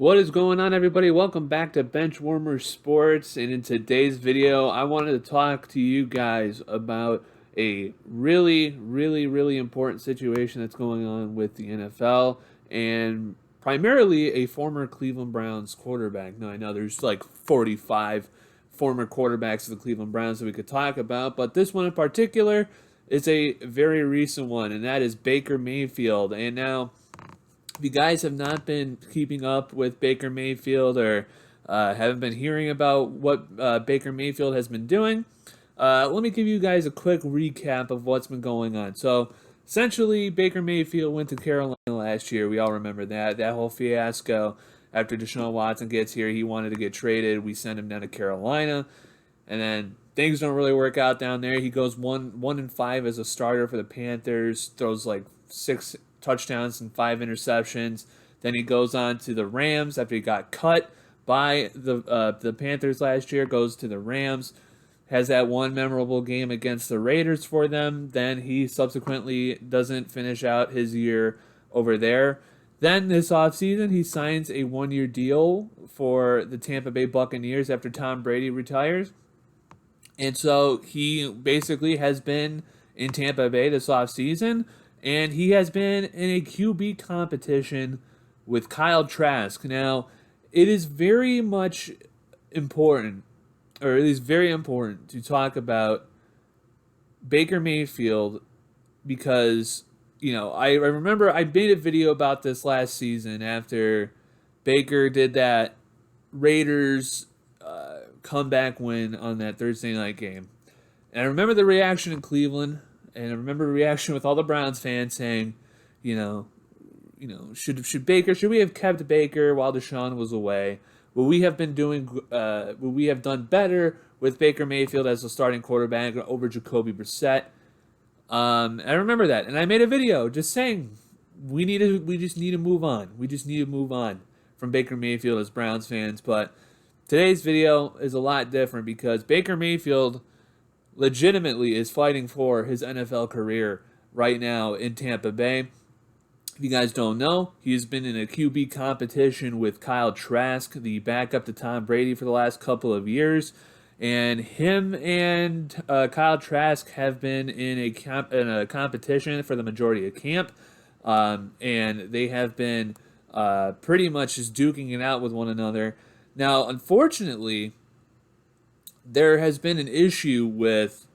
What is going on, everybody? Welcome back to Benchwarmer Sports. And in today's video, I wanted to talk to you guys about a really important situation that's going on with the NFL and primarily a former Cleveland Browns quarterback. Now, I know there's like 45 former quarterbacks of the Cleveland Browns that we could talk about, but this one in particular is a very recent one, and that is Baker Mayfield. And now, if you guys have not been keeping up with Baker Mayfield or haven't been hearing about what Baker Mayfield has been doing, let me give you guys a quick recap of what's been going on. So, essentially, Baker Mayfield went to Carolina last year. We all remember that whole fiasco. After Deshaun Watson gets here, he wanted to get traded. We send him down to Carolina, and then things don't really work out down there. He goes 1-5 as a starter for the Panthers. Throws like 6 touchdowns and 5 interceptions. Then he goes on to the Rams after he got cut by the Panthers last year. Goes to the Rams, has that one memorable game against the Raiders for them. Then he subsequently doesn't finish out his year over there. Then this offseason, he signs a 1-year deal for the Tampa Bay Buccaneers after Tom Brady retires. And so he basically has been in Tampa Bay this offseason, and he has been in a QB competition with Kyle Trask. Now, it is very much important, or it is very important to talk about Baker Mayfield because, I remember I made a video about this last season after Baker did that Raiders comeback win on that Thursday night game. And I remember the reaction in Cleveland, and I remember the reaction with all the Browns fans saying, should we have kept Baker while Deshaun was away? Would we have done better with Baker Mayfield as the starting quarterback over Jacoby Brissett? I remember that, and I made a video just saying we just need to move on. We just need to move on from Baker Mayfield as Browns fans. But today's video is a lot different because Baker Mayfield legitimately is fighting for his NFL career right now in Tampa Bay. If you guys don't know, he's been in a QB competition with Kyle Trask, the backup to Tom Brady for the last couple of years. And him and Kyle Trask have been in a competition for the majority of camp. And they have been pretty much just duking it out with one another. Now, unfortunately, there has been an issue with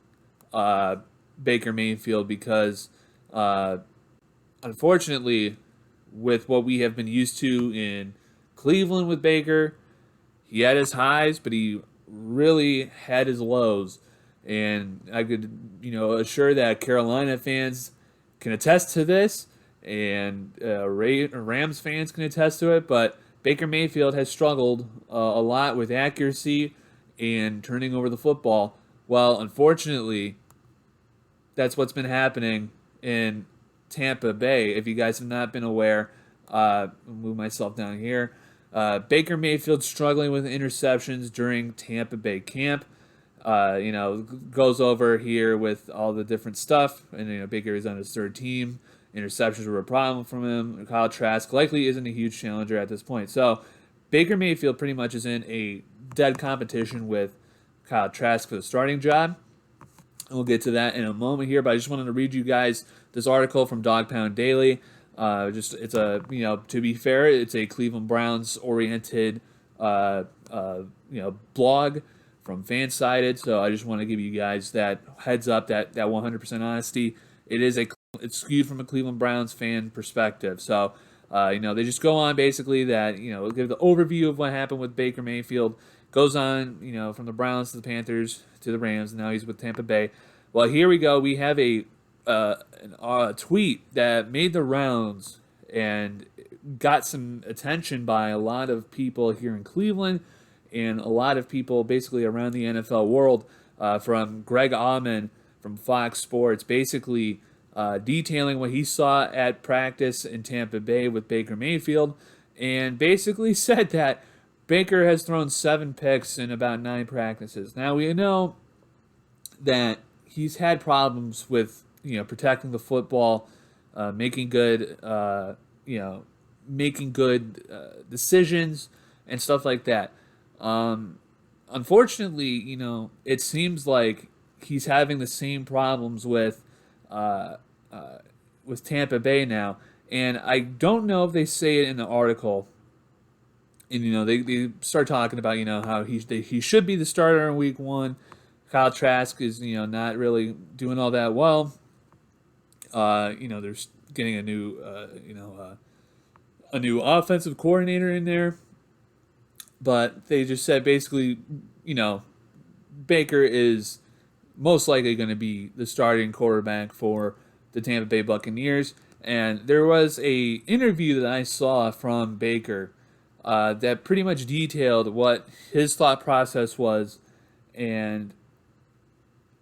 Baker Mayfield because, unfortunately, with what we have been used to in Cleveland with Baker, he had his highs, but he really had his lows. And I could, assure that Carolina fans can attest to this, and Rams fans can attest to it, but Baker Mayfield has struggled a lot with accuracy and turning over the football. Well, unfortunately, that's what's been happening in Tampa Bay. If you guys have not been aware, I'll move myself down here. Baker Mayfield struggling with interceptions during Tampa Bay camp. Goes over here with all the different stuff, and Baker is on his third team. Interceptions were a problem from him. Kyle Trask likely isn't a huge challenger at this point. So Baker Mayfield pretty much is in a dead competition with Kyle Trask for the starting job. And we'll get to that in a moment here, but I just wanted to read you guys this article from Dog Pound Daily. To be fair, it's a Cleveland Browns oriented, blog from Fansided. So I just want to give you guys that heads up, that 100% honesty. It's skewed from a Cleveland Browns fan perspective. So, they just go on basically that, give the overview of what happened with Baker Mayfield. Goes on, from the Browns to the Panthers to the Rams, and now he's with Tampa Bay. Well, here we go. We have a tweet that made the rounds and got some attention by a lot of people here in Cleveland and a lot of people basically around the NFL world, from Greg Auman from Fox Sports, basically detailing what he saw at practice in Tampa Bay with Baker Mayfield, and basically said that Baker has thrown 7 picks in about 9 practices. Now, we know that he's had problems with, protecting the football, making good, making good decisions and stuff like that. Unfortunately, it seems like he's having the same problems uh, with Tampa Bay now, and I don't know if they say it in the article. And they start talking about how he should be the starter in week 1. Kyle Trask is not really doing all that well. They're getting a new offensive coordinator in there, but they just said basically, Baker is most likely going to be the starting quarterback for the Tampa Bay Buccaneers. And there was a interview that I saw from Baker that pretty much detailed what his thought process was and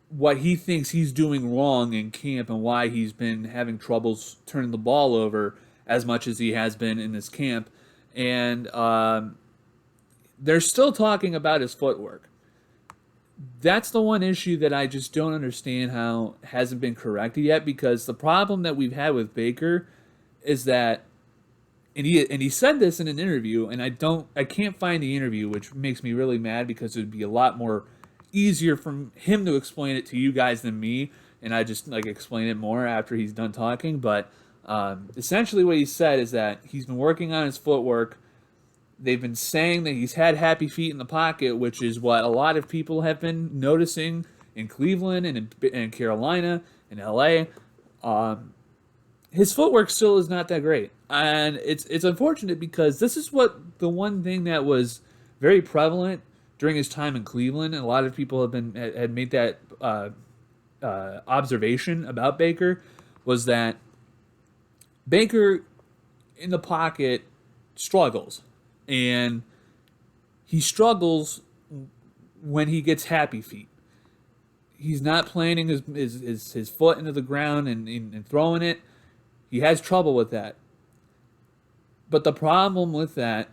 what he thinks he's doing wrong in camp and why he's been having troubles turning the ball over as much as he has been in this camp. And they're still talking about his footwork. That's the one issue that I just don't understand how hasn't been corrected yet, because the problem that we've had with Baker is that, and he said this in an interview, and I can't find the interview, which makes me really mad because it would be a lot more easier for him to explain it to you guys than me, and I just explain it more after he's done talking. But essentially what he said is that he's been working on his footwork. They've been saying that he's had happy feet in the pocket, which is what a lot of people have been noticing in Cleveland and in Carolina and LA. His footwork still is not that great. And it's unfortunate because this is what the one thing that was very prevalent during his time in Cleveland, and a lot of people had made that observation about Baker, was that Baker in the pocket struggles. And he struggles when he gets happy feet. He's not planting his foot into the ground and throwing it. He has trouble with that. But the problem with that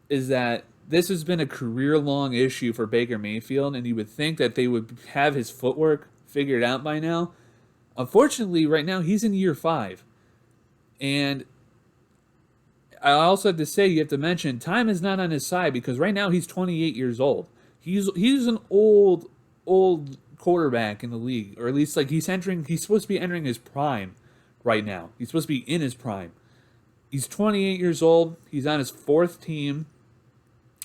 is that this has been a career-long issue for Baker Mayfield, and you would think that they would have his footwork figured out by now. Unfortunately, right now, he's in year 5. And I also have to say, you have to mention, time is not on his side, because right now he's 28 years old. He's an old quarterback in the league, or at least he's supposed to be entering his prime right now. He's supposed to be in his prime. He's 28 years old. He's on his 4th team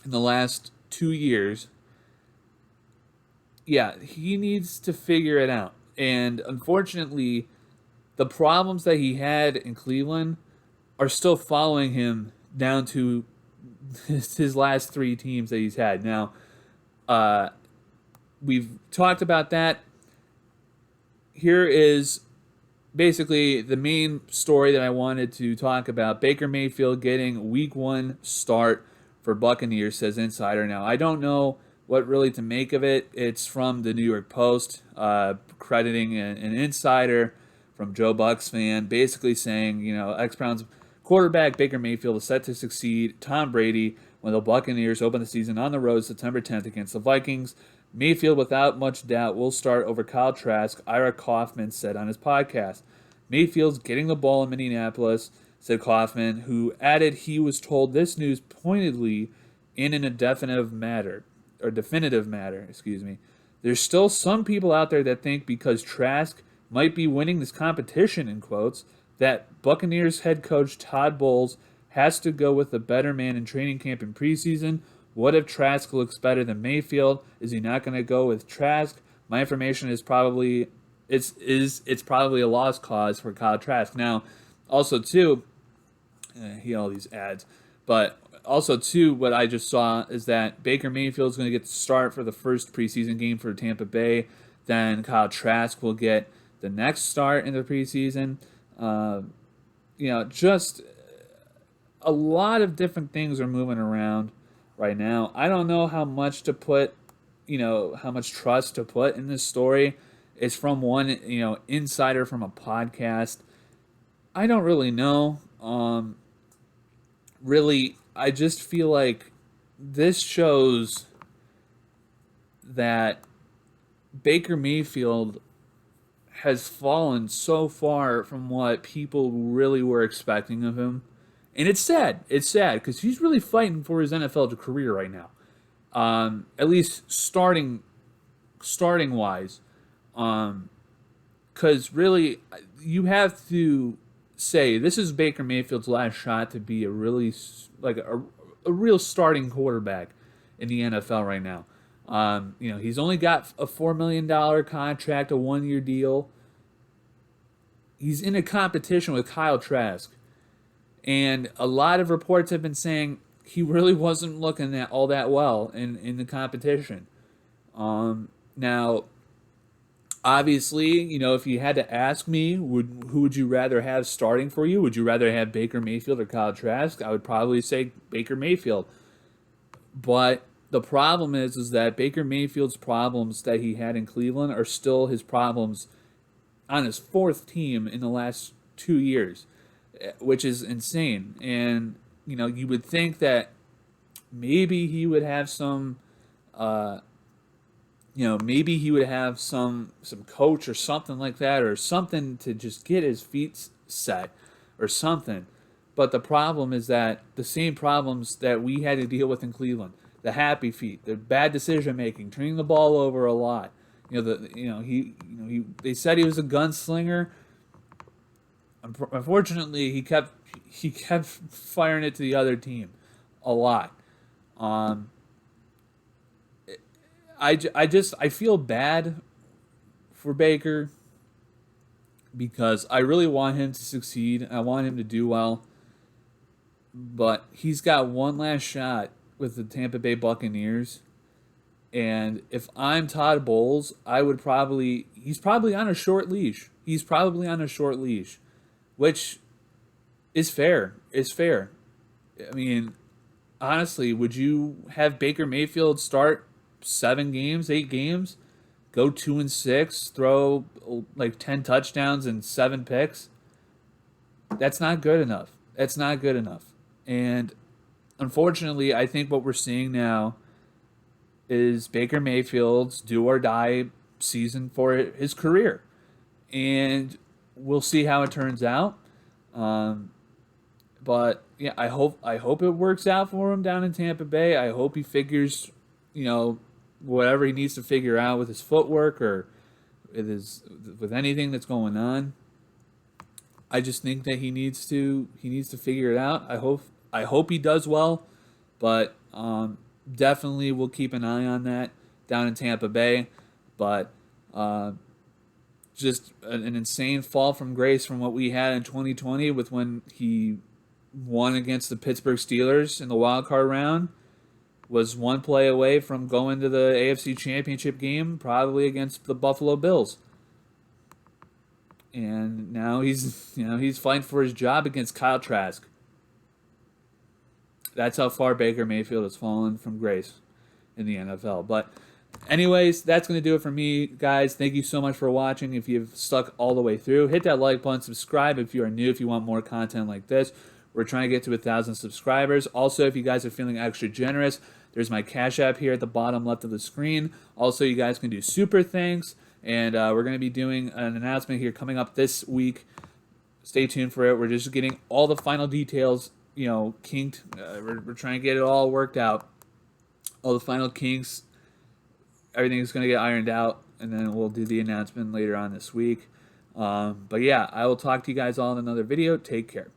in the last 2 years. Yeah, he needs to figure it out. And unfortunately, the problems that he had in Cleveland are still following him down to his last 3 teams that he's had. Now, we've talked about that. Here is basically the main story that I wanted to talk about. Baker Mayfield getting week 1 start for Buccaneers, says Insider. Now, I don't know what really to make of it. It's from the New York Post, crediting an insider from Joe Bucks fan, basically saying, ex-Browns quarterback Baker Mayfield is set to succeed Tom Brady when the Buccaneers open the season on the road September 10th against the Vikings. Mayfield, without much doubt, will start over Kyle Trask, Ira Kaufman said on his podcast. Mayfield's getting the ball in Minneapolis, said Kaufman, who added he was told this news pointedly in an definitive matter. There's still some people out there that think because Trask might be winning this competition, in quotes, that Buccaneers head coach Todd Bowles has to go with the better man in training camp and preseason. What if Trask looks better than Mayfield? Is he not going to go with Trask? My information is probably it's probably a lost cause for Kyle Trask. Now, also too, all these ads, but also too, what I just saw is that Baker Mayfield is going to get the start for the first preseason game for Tampa Bay. Then Kyle Trask will get the next start in the preseason. Just a lot of different things are moving around right now. I don't know how much to put, how much trust to put in this story. It's from one, insider from a podcast. I don't really know. Really, I just feel like this shows that Baker Mayfield has fallen so far from what people really were expecting of him And it's sad. It's sad because he's really fighting for his NFL career right now. At least starting wise. Because really, you have to say this is Baker Mayfield's last shot to be a really like a real starting quarterback in the NFL right now. He's only got a $4 million contract, a 1 year deal. He's in a competition with Kyle Trask, and a lot of reports have been saying he really wasn't looking at all that well in the competition. Now, obviously, if you had to ask me, who would you rather have starting for you? Would you rather have Baker Mayfield or Kyle Trask? I would probably say Baker Mayfield. But the problem is that Baker Mayfield's problems that he had in Cleveland are still his problems on his fourth team in the last 2 years, which is insane. And you would think that maybe he would have some, maybe he would have some coach or something like that, or something to just get his feet set, or something. But the problem is that the same problems that we had to deal with in Cleveland, the happy feet, the bad decision making, turning the ball over a lot. They said he was a gunslinger. Unfortunately, he kept firing it to the other team a lot. I feel bad for Baker because I really want him to succeed. I want him to do well. But he's got one last shot with the Tampa Bay Buccaneers. And if I'm Todd Bowles, he's probably on a short leash. He's probably on a short leash, which is fair. It's fair. I mean, honestly, would you have Baker Mayfield start 7 games, 8 games, go 2-6, throw like 10 touchdowns and 7 picks? That's not good enough. That's not good enough. And unfortunately, I think what we're seeing now is Baker Mayfield's do or die season for his career. And we'll see how it turns out. But yeah, I hope it works out for him down in Tampa Bay. I hope he figures, whatever he needs to figure out with his footwork or with anything that's going on. I just think that he needs to figure it out. I hope he does well, but definitely we'll keep an eye on that down in Tampa Bay. But just an insane fall from grace from what we had in 2020 with when he won against the Pittsburgh Steelers in the wild card round. Was one play away from going to the AFC Championship game, probably against the Buffalo Bills. And now he's fighting for his job against Kyle Trask. That's how far Baker Mayfield has fallen from grace in the NFL. But anyways, that's going to do it for me, guys. Thank you so much for watching. If you've stuck all the way through, hit that like button, subscribe if you are new, if you want more content like this. We're trying to get to 1,000 subscribers. Also, if you guys are feeling extra generous, there's my Cash App here at the bottom left of the screen. Also, you guys can do super thanks. And we're going to be doing an announcement here coming up this week. Stay tuned for it. We're just getting all the final details, kinked. We're trying to get it all worked out. All the final kinks. Everything is going to get ironed out. And then we'll do the announcement later on this week. But yeah, I will talk to you guys all in another video. Take care.